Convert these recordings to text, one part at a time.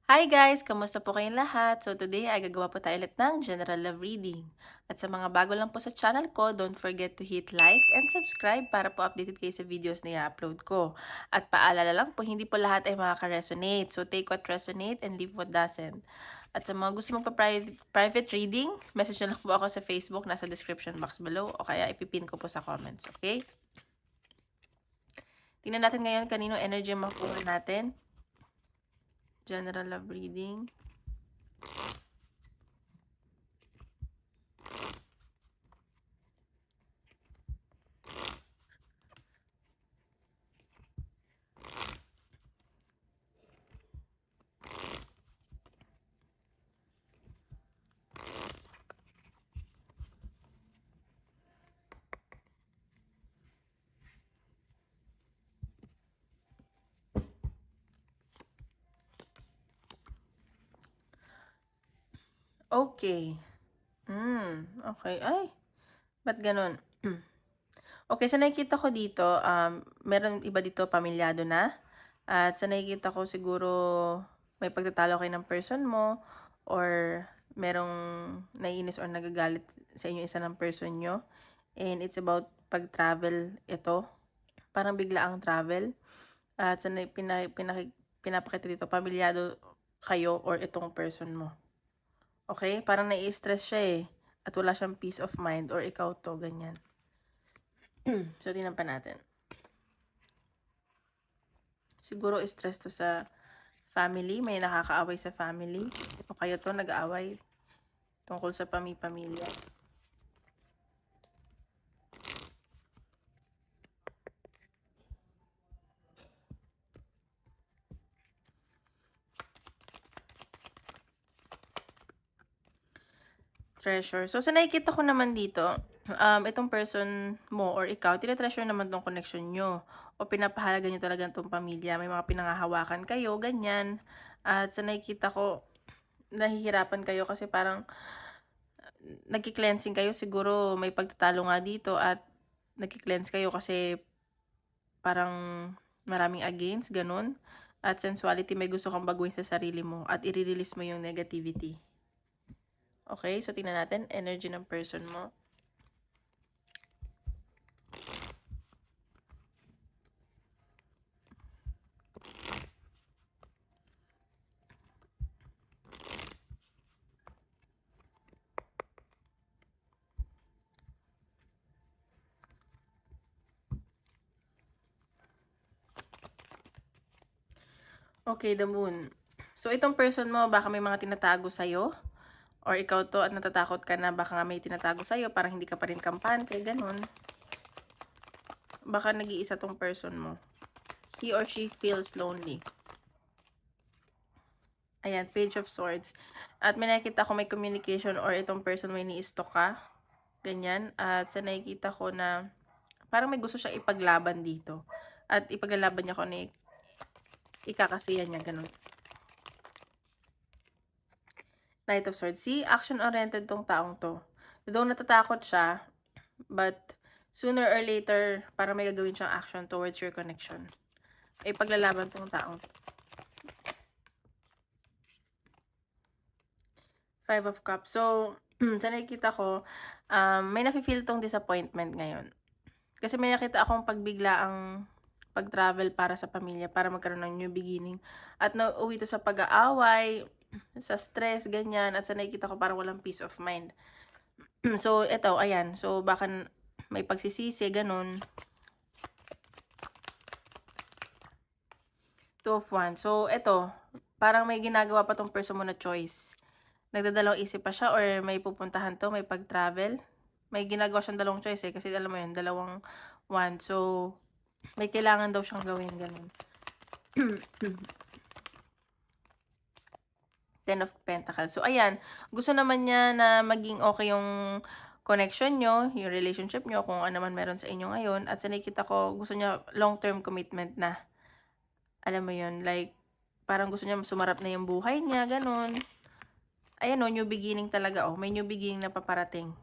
Hi guys! Kamusta po kayong lahat? So today ay gagawa po tayo ulit ng general love reading. At sa mga bago lang po sa channel ko, don't forget to hit like and subscribe para po updated kayo sa videos na i-upload ko. At paalala lang po, hindi po lahat ay makaka-resonate. So take what resonate and leave what doesn't. At sa mga gusto magpa-private reading, message na lang po ako sa Facebook, nasa description box below, o kaya ipipin ko po sa comments, okay? Tingnan natin ngayon kanino energy ang makuha natin. General love reading. Okay. Okay. Ay, ba't ganun? Okay, sa nakikita ko dito, meron iba dito pamilyado na. At sa nakikita ko siguro may pagtatalo kayo ng person mo or merong naiinis or nagagalit sa inyo isa ng person nyo. And it's about pag-travel ito. Parang bigla ang travel. At sa pinapakita dito, pamilyado kayo or itong person mo. Okay? Parang nai-stress siya eh. At wala siyang peace of mind or ikaw to, ganyan. So, tingnan pa natin. Siguro stress to sa family. May nakakaaway sa family. O kaya to nag-aaway tungkol sa pamilya. Treasure. So, sa nakikita ko naman dito, itong person mo or ikaw, tinatreasure naman tong connection nyo. O pinapahalaga nyo talaga itong pamilya. May mga pinangahawakan kayo, ganyan. At sa nakikita ko, nahihirapan kayo kasi parang nagki-cleansing kayo. Siguro may pagtatalo nga dito at nagki-cleanse kayo kasi parang maraming against, ganun. At sensuality, may gusto kang baguhin sa sarili mo at i-release mo yung negativity. Okay, so tingnan natin energy ng person mo. Okay, the moon. So, itong person mo, baka may mga tinatago sa'yo. Or ikaw to at natatakot ka na baka nga may tinatago sa'yo, parang hindi ka pa rin kampante, ganun. Baka nag-iisa tong person mo. He or she feels lonely. Ayan, Page of Swords. At may nakikita ko may communication or itong person may ni-stalk ka. Ganyan. At sa nakikita ko na parang may gusto siyang ipaglaban dito. At ipaglalaban niya kung ano ikakasiyan niya, ganun. Knight of Swords. See, action-oriented tong taong to. Though natatakot siya, but sooner or later, para may gagawin siyang action towards your connection. Ay paglalaban tong taong to. Five of Cups. So, sa nakikita ko, may nafe-feel tong disappointment ngayon. Kasi may nakita akong pagbiglaang pag-travel para sa pamilya, para magkaroon ng new beginning. At nauwi to sa pag-aaway, sa stress, ganyan. At sa nakikita ko parang walang peace of mind. So, eto, ayan. So, baka may pagsisisi, ganun. Two of Wands. So, eto, parang may ginagawa pa tong person mo na choice. Nagdadalawang isip pa siya or may pupuntahan to, may pag-travel. May ginagawa siyang dalawang choice eh, kasi alam mo yun, dalawang wand. So, may kailangan daw siyang gawin, ganun. Ten of Pentacles. So, ayan, gusto naman niya na maging okay yung connection nyo, yung relationship nyo, kung ano man meron sa inyo ngayon. At sa nakikita ko, gusto niya long-term commitment na. Alam mo yun, like, parang gusto niya sumarap na yung buhay niya, ganun. Ayan o, new beginning talaga o. May new beginning na paparating.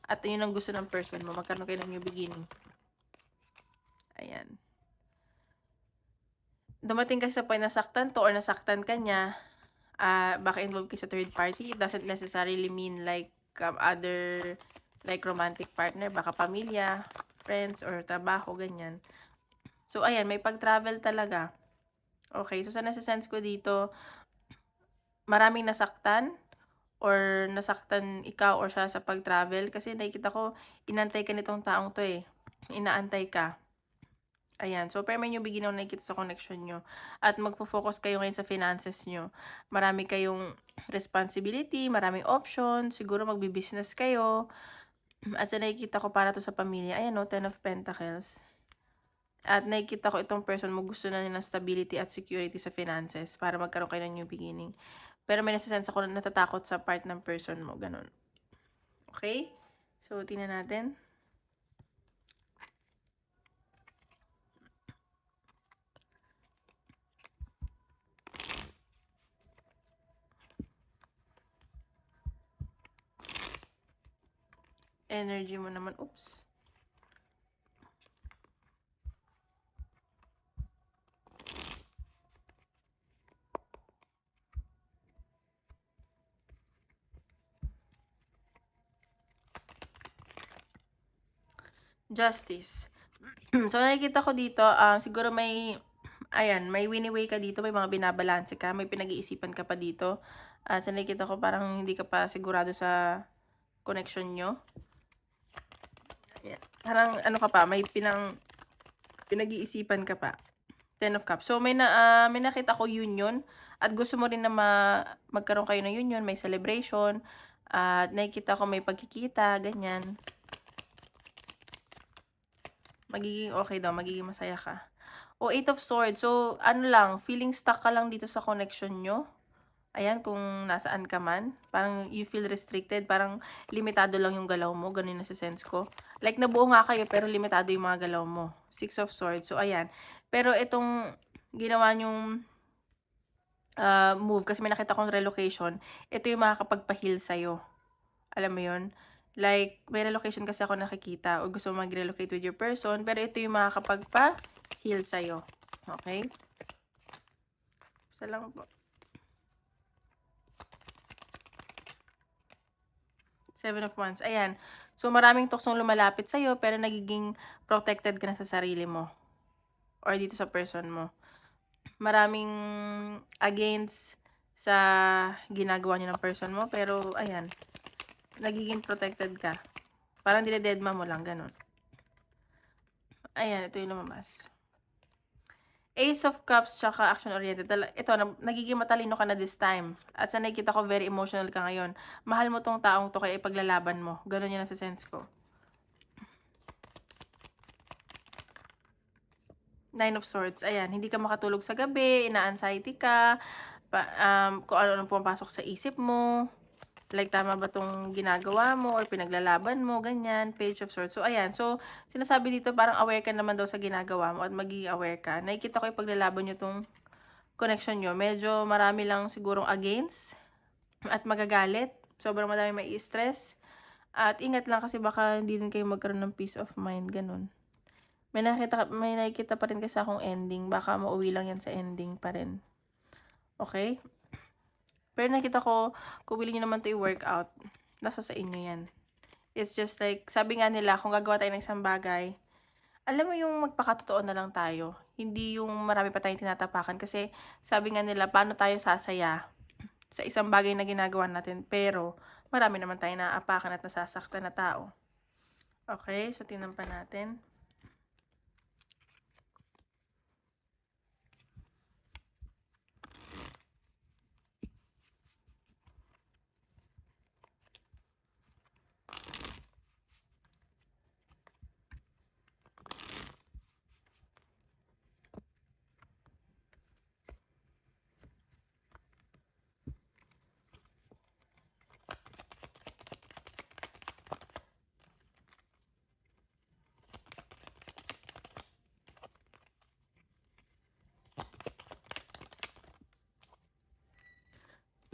At yun ang gusto ng person mo, magkaroon kayo ng new beginning. Ayan. Dumating kasi sa point na saktan to or nasaktan ka niya. baka involved kayo sa third party. It doesn't necessarily mean like other like romantic partner, baka pamilya, friends, or trabaho, ganyan. So, ayan, may pag-travel talaga. Okay, so sa nasa-sense ko dito, maraming nasaktan or nasaktan ikaw or siya sa pag-travel kasi nakikita ko, inantay ka nitong taong to eh. Inaantay ka. Ayan. So, pero may new beginning na nakikita sa connection nyo. At magpo-focus kayo ngayon sa finances nyo. Marami kayong responsibility, maraming options, siguro magbi-business kayo. At sa nakikita ko para to sa pamilya, ayan o, Ten of Pentacles. At nakikita ko itong person mo gusto na ng stability at security sa finances para magkaroon kayo ng new beginning. Pero may nasa-sense ako na natatakot sa part ng person mo, ganun. Okay? So, tingnan natin. Energy mo naman, oops. Justice. So, nakikita ko dito, siguro may, ayan, may wini-weigh ka dito, may mga binabalanse ka, may pinag-iisipan ka pa dito. So, nakikita ko parang hindi ka pa sigurado sa connection nyo. Ayan. Parang, ano ka pa, may pinag-iisipan ka pa. Ten of Cups. So, may nakita ko union, at gusto mo rin na magkaroon kayo ng union, may celebration, at nakikita ko may pagkikita, ganyan. Magiging okay daw, magiging masaya ka. O, Eight of Swords. So, ano lang, feeling stuck ka lang dito sa connection nyo. Ayan, kung nasaan ka man. Parang you feel restricted. Parang limitado lang yung galaw mo. Ganun yung nasa-sense ko. Like, nabuo nga kayo, pero limitado yung mga galaw mo. Six of Swords. So, ayan. Pero itong ginawa nyong move, kasi may nakita kong relocation, ito yung makakapagpa-heal sa'yo. Alam mo yun? Like, may relocation kasi ako nakikita o gusto mo mag-relocate with your person, pero ito yung makakapagpa-heal sa'yo. Okay? Isa lang po. Seven of Wands. Ayan. So, maraming tuksong lumalapit sa'yo, pero nagiging protected ka na sa sarili mo. Or dito sa person mo. Maraming against sa ginagawa niyo ng person mo, pero, ayan, nagiging protected ka. Parang dinededma mo lang, ganun. Ayan, ito yung lumabas. Ace of Cups, tsaka action-oriented. Ito, nagiging matalino ka na this time. At sa nakikita ko, very emotional ka ngayon. Mahal mo tong taong to, kaya ipaglalaban mo. Ganun yun nasa sense ko. Nine of Swords. Ayan, hindi ka makatulog sa gabi, ina-anxiety ka, kung ano-ano pumapasok sa isip mo. Like, tama ba itong ginagawa mo or pinaglalaban mo, ganyan. Page of Swords. So, ayan. So, sinasabi dito, parang aware ka naman daw sa ginagawa mo at magiging aware ka. Nakikita ko ipaglalaban nyo itong connection nyo. Medyo marami lang sigurong against at magagalit. Sobrang madami may stress. At ingat lang kasi baka hindi din kayo magkaroon ng peace of mind. Ganun. May nakikita pa rin kasi akong ending. Baka mauwi lang yan sa ending pa rin. Okay? Pero nakita ko, kung willing nyo naman ito i-workout, nasa sa inyo yan. It's just like, sabi nga nila, kung gagawa tayo ng isang bagay, alam mo yung magpakatotoo na lang tayo. Hindi yung marami pa tayong tinatapakan. Kasi sabi nga nila, paano tayo sasaya sa isang bagay na ginagawa natin. Pero marami naman tayong naaapakan at nasasaktan na tao. Okay, so tingnan pa natin.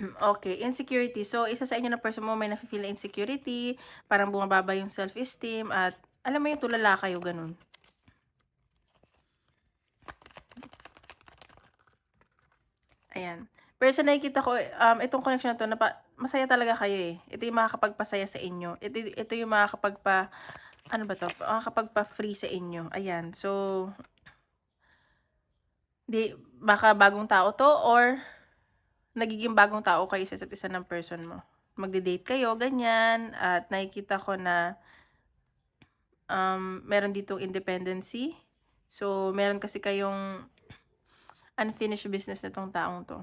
Okay, insecurity. So, isa sa inyo na person mo may nafe-feel na insecurity, parang bumababa yung self-esteem, at alam mo yung tulala kayo, ganun. Ayan. Pero sa nakikita ko, itong connection na 'to masaya talaga kayo, eh. Ito yung makakapagpasaya sa inyo. Ito yung ano ba 'to, makakapagpa-free sa inyo, ayan. So, baka bagong tao 'to or nagiging bagong tao kayo sa isa't isa ng person mo. Magde-date kayo, ganyan, at nakikita ko na, meron ditong independency. So, meron kasi kayong unfinished business nitong taong 'to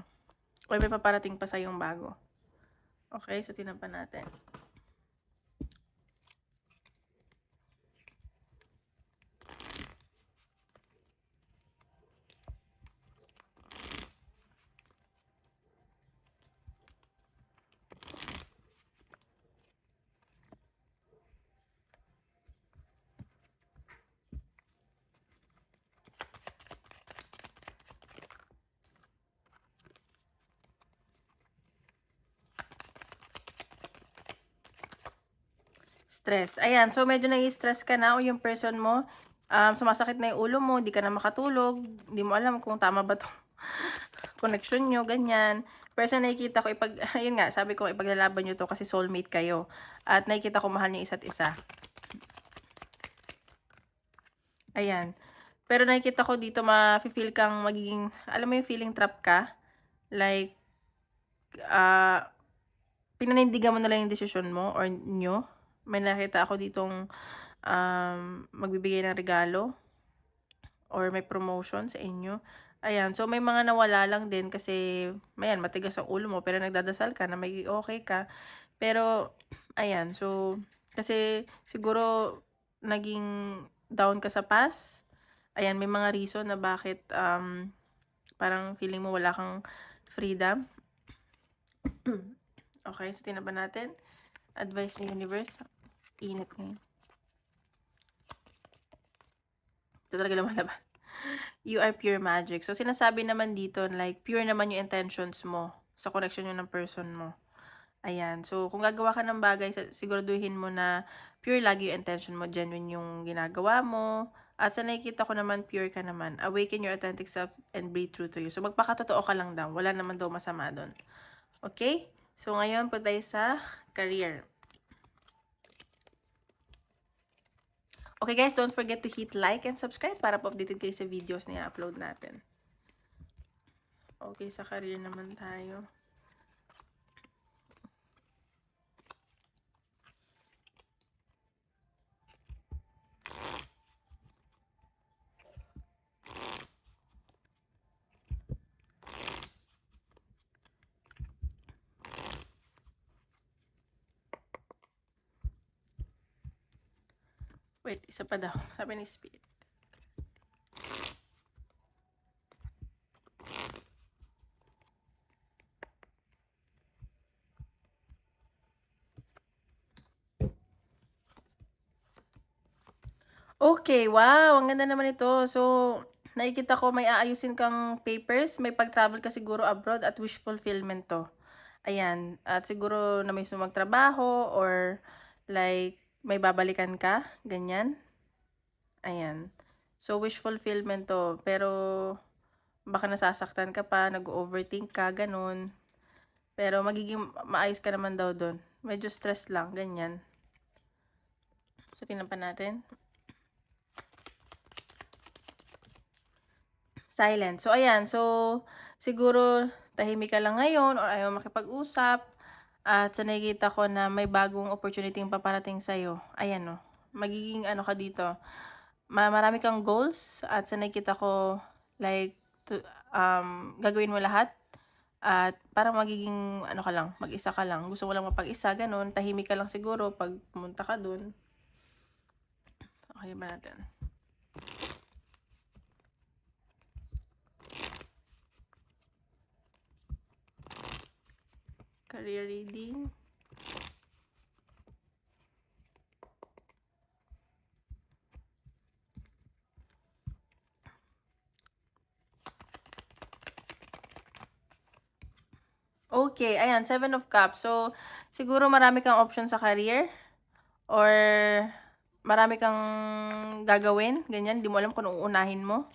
or may paparating pa sa'yong bago. Okay, so tingnan pa natin. Stress. Ayan, so medyo nai-stress ka na o yung person mo, sumasakit na yung ulo mo, di ka na makatulog, di mo alam kung tama ba 'tong connection niyo, ganyan. Pero sa nakikita ko ayun nga, sabi ko ipaglalaban niyo 'to kasi soulmate kayo at nakikita ko mahal niyo isa't isa. Ayan. Pero nakikita ko dito mafi-feel kang alam mo yung feeling trap ka? Like, pinanindigan mo na lang yung desisyon mo or niyo. May nakita ako ditong, magbibigay ng regalo or may promotion sa inyo. Ayan, so may mga nawala lang din kasi ayan, matigas ang ulo mo pero nagdadasal ka na maging okay ka. Pero ayan, so kasi siguro naging down ka sa past. Ayan, may mga reason na bakit, parang feeling mo wala kang freedom. Okay, so tingnan ba natin? Advice ng universe. Init ngayon. Ito talaga lumalabas. You are pure magic. So, sinasabi naman dito, like, pure naman yung intentions mo sa connection yun ng person mo. Ayan. So, kung gagawa ka ng bagay, siguraduhin mo na pure lagi yung intention mo, genuine yung ginagawa mo. At sa nakikita ko naman, pure ka naman. Awaken your authentic self and be true to you. So, magpakatotoo ka lang daw. Wala naman daw masama doon. Okay? So, ngayon po tayo sa career. Okay guys, don't forget to hit like and subscribe para po updated kayo sa videos na i-upload natin. Okay, sa career naman tayo. Wait, isa pa daw. Sabi ni Spirit. Okay, wow, ang ganda naman ito. So, nakikita ko may aayusin kang papers, may pag-travel ka siguro abroad at wish fulfillment 'to. Ayan, at siguro na-miss mo magtrabaho or like may babalikan ka, ganyan. Ayan. So, wish fulfillment 'to, pero baka nasasaktan ka pa, nag-o-overthink ka, gano'n. Pero magiging maayos ka naman daw do'n. Medyo stress lang, ganyan. So, tingnan pa natin. Silent. So, ayan. So, siguro tahimik ka lang ngayon or ayaw makipag-usap. At sa nakikita ko na may bagong opportunity yung paparating sa'yo. Ayan, no. Magiging ano ka dito. Marami kang goals. At sa nakikita ko, like, gagawin mo lahat. At parang magiging, ano ka lang, mag-isa ka lang. Gusto mo lang mapag-isa, ganun. Tahimik ka lang siguro pag pumunta ka dun. Okay ba natin? Career reading. Okay, ayan, 7 of Cups. So, siguro marami kang option sa career or marami kang gagawin, ganyan. Di mo alam kung uunahin mo.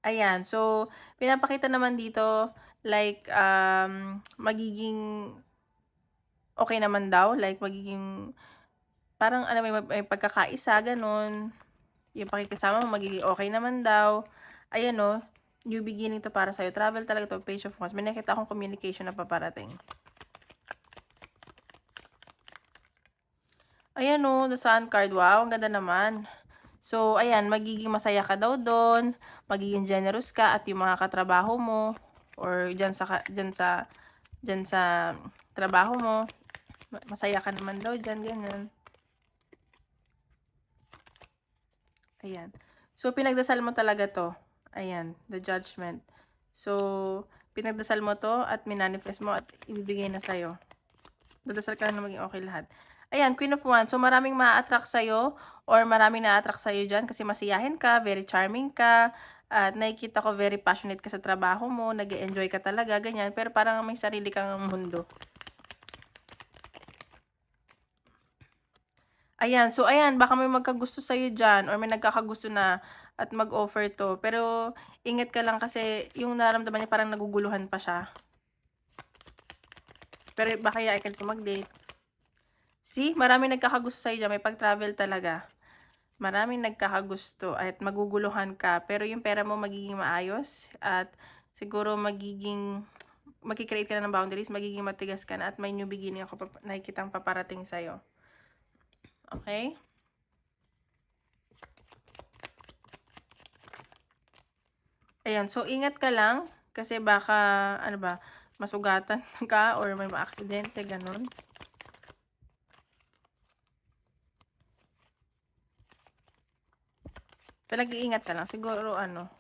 Ayan, so pinapakita naman dito like, magiging okay naman daw, like magiging parang alam mo yun, may pagkakaisa gano'n. Yung pakikisama mo magiging okay naman daw. Ayan 'no, new beginning 'to para sa'yo. Travel talaga 'to, Page of Wands. May nakita akong communication na paparating. Ayan 'no, the Sun card. Wow, ang ganda naman. So ayan, magiging masaya ka daw dun, magiging generous ka at yung mga katrabaho mo or diyan sa trabaho mo, masaya ka naman daw diyan, ganyan. Ayan. So pinagdasal mo talaga 'to. Ayan, the Judgment. So pinagdasal mo 'to at minanifest mo at ibibigay na sa'yo. Dadasal ka lang na maging okay lahat. Ayan, Queen of Wands. So, maraming maa-attract sa'yo or maraming na-attract sa'yo dyan kasi masiyahin ka, very charming ka, at nakikita ko very passionate ka sa trabaho mo, nag-e-enjoy ka talaga, ganyan. Pero parang may sarili kang mundo. Ayan, so ayan, baka may magkagusto sa'yo dyan or may nagkakagusto na at mag-offer 'to. Pero ingat ka lang kasi yung nararamdaman niya parang naguguluhan pa siya. Pero baka yayain ka mag-date. See, maraming nagkakagusto sa'yo diyan, may pag-travel talaga. Maraming nagkakagusto at maguguluhan ka, pero yung pera mo magiging maayos at siguro magki-create ka na ng boundaries, magiging matigas ka na at may new beginning ako nakikitang paparating sa'yo. Okay? Ayan, so ingat ka lang kasi baka, ano ba, masugatan ka or may maaksidente, ganun. Pinag-iingat ka lang. Siguro ano,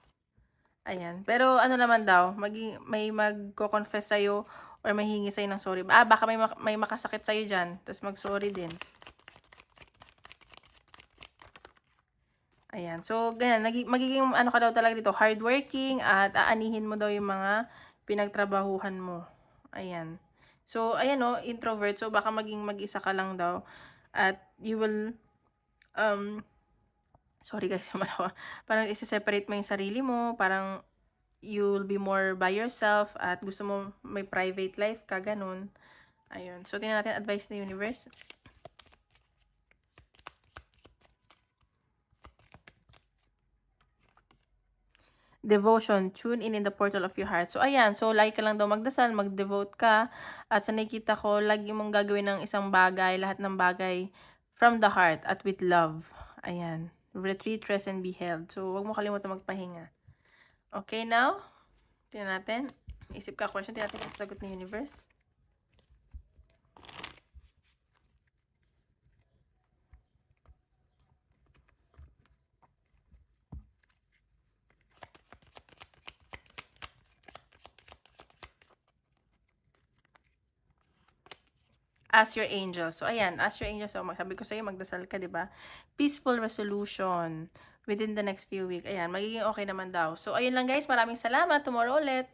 ayan. Pero ano naman daw, may magko-confess sa'yo or may hingi sa'yo ng sorry. Baka may makasakit sa'yo dyan, tapos mag-sorry din. Ayan. So, ganyan. Magiging ano ka daw talaga dito, hardworking at aanihin mo daw yung mga pinagtrabahuhan mo. Ayan. So, ayan o, introvert. So, baka maging mag-isa ka lang daw. At you will, sorry guys, parang isa-separate mo yung sarili mo. Parang you'll be more by yourself at gusto mo may private life ka, ganun. Ayun. So, tingnan natin advice ng universe. Devotion, tune in the portal of your heart. So, ayan. So, lagi ka lang daw magdasal, mag-devote ka. At sa nakikita ko, lagi mong gagawin ng isang bagay, lahat ng bagay from the heart at with love. Ayan. Retreat, rest, and be held. So, huwag mo kalimutan magpahinga. Okay, now, tingnan natin. Isip ka question, tingnan natin kung sagot ng universe. Ask your angels. So, ayan, ask your angels. So, sabi ko sa'yo, magdasal ka, di ba? Peaceful resolution within the next few weeks. Ayan, magiging okay naman daw. So, ayun lang guys. Maraming salamat. Tomorrow ulit.